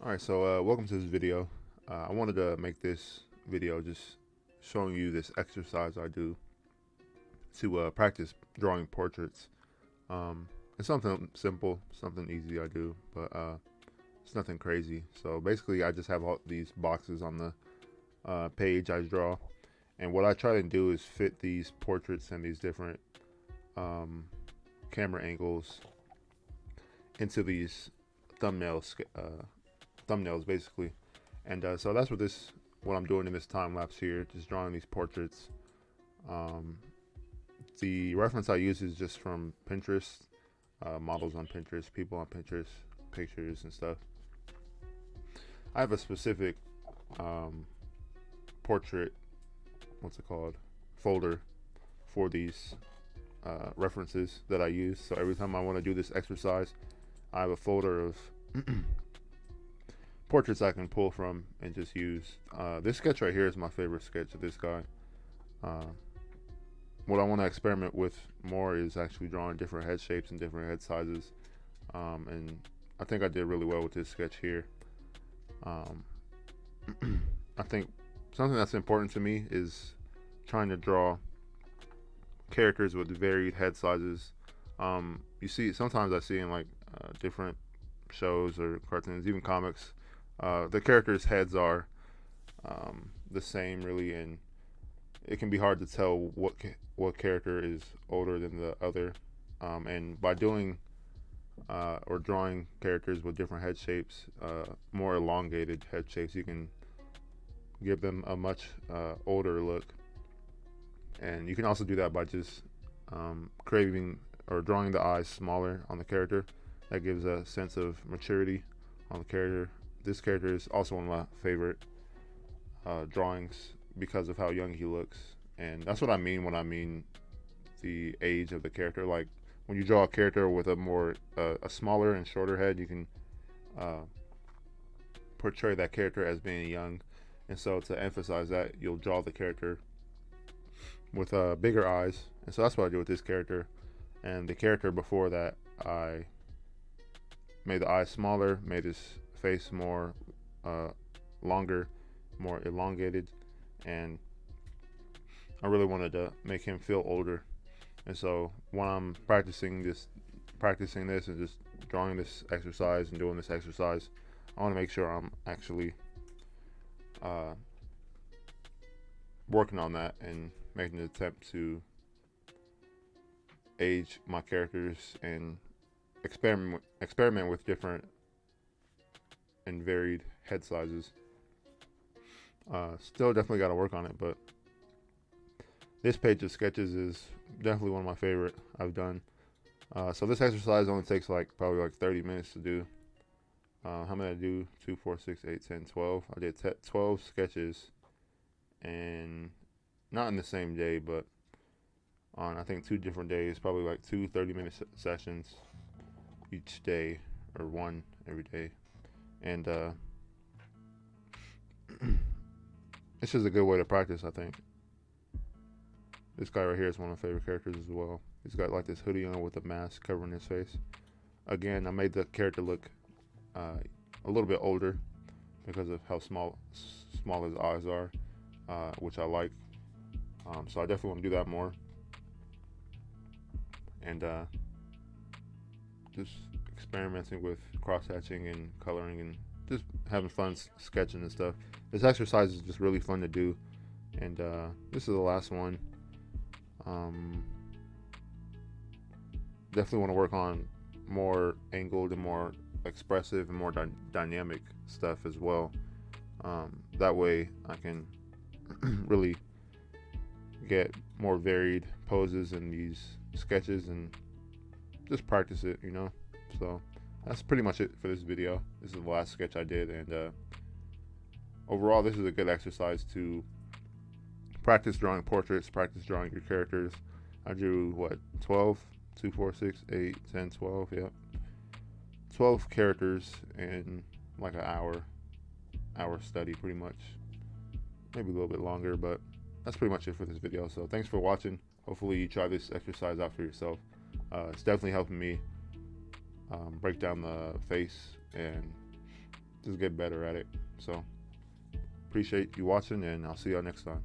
Alright, so welcome to this video. I wanted to make this video just showing you this exercise I do to practice drawing portraits. It's something simple, something easy I do, but it's nothing crazy. So basically I just have all these boxes on the page I draw, and what I try to do is fit these portraits and these different camera angles into these thumbnails thumbnails basically. And so that's what I'm doing in this time lapse here, just drawing these portraits. The reference I use is just from Pinterest, models on Pinterest, people on Pinterest, pictures and stuff. I have a specific portrait, what's it called, folder for these references that I use. So every time I want to do this exercise, I have a folder of portraits I can pull from and just use. This sketch right here is my favorite sketch of this guy. What I want to experiment with more is actually drawing different head shapes and different head sizes, and I think I did really well with this sketch here. I think something that's important to me is trying to draw characters with varied head sizes. You see, sometimes I see in like different shows or cartoons, even comics, the characters' heads are the same really, and it can be hard to tell what character is older than the other. And by doing or drawing characters with different head shapes, more elongated head shapes, you can give them a much older look. And you can also do that by just creating or drawing the eyes smaller on the character. That gives a sense of maturity on the character. This character is also one of my favorite drawings because of how young he looks, and that's what I mean when I mean the age of the character. Like when you draw a character with a smaller and shorter head, you can portray that character as being young, and so to emphasize that, you'll draw the character with bigger eyes, and so that's what I do with this character. And the character before that, I made the eyes smaller, made his face more longer, more elongated, and I really wanted to make him feel older. And so when I'm practicing this and just drawing this exercise and doing this exercise, I want to make sure I'm actually working on that and making an attempt to age my characters and experiment with different and varied head sizes. Still definitely got to work on it, but this page of sketches is definitely one of my favorite I've done. So this exercise only takes probably 30 minutes to do. How many did I do? 2, 4, 6, 8, 10, 12. I did 12 sketches, and not in the same day, but on I think 2 different days, probably like 2 30-minute sessions each day, or 1 every day. And it's just a good way to practice, I think. This guy right here is one of my favorite characters as well. He's got like this hoodie on with a mask covering his face. Again, I made the character look a little bit older because of how small his eyes are, which I like. So I definitely want to do that more. And just experimenting with cross-hatching and coloring and just having fun sketching and stuff. This exercise is just really fun to do, and this is the last one. Definitely want to work on more angled and more expressive and more dynamic stuff as well. That way I can really get more varied poses in these sketches and just practice it, So that's pretty much it for this video. This is the last sketch I did, and overall this is a good exercise to practice drawing portraits, practice drawing your characters. I drew 12, 2, 4, 6, 8, 10, 12, yeah, 12 characters in like an hour study, pretty much, maybe a little bit longer, but that's pretty much it for this video. So thanks for watching. Hopefully you try this exercise out for yourself. It's definitely helping me break down the face and just get better at it. So appreciate you watching, and I'll see y'all next time.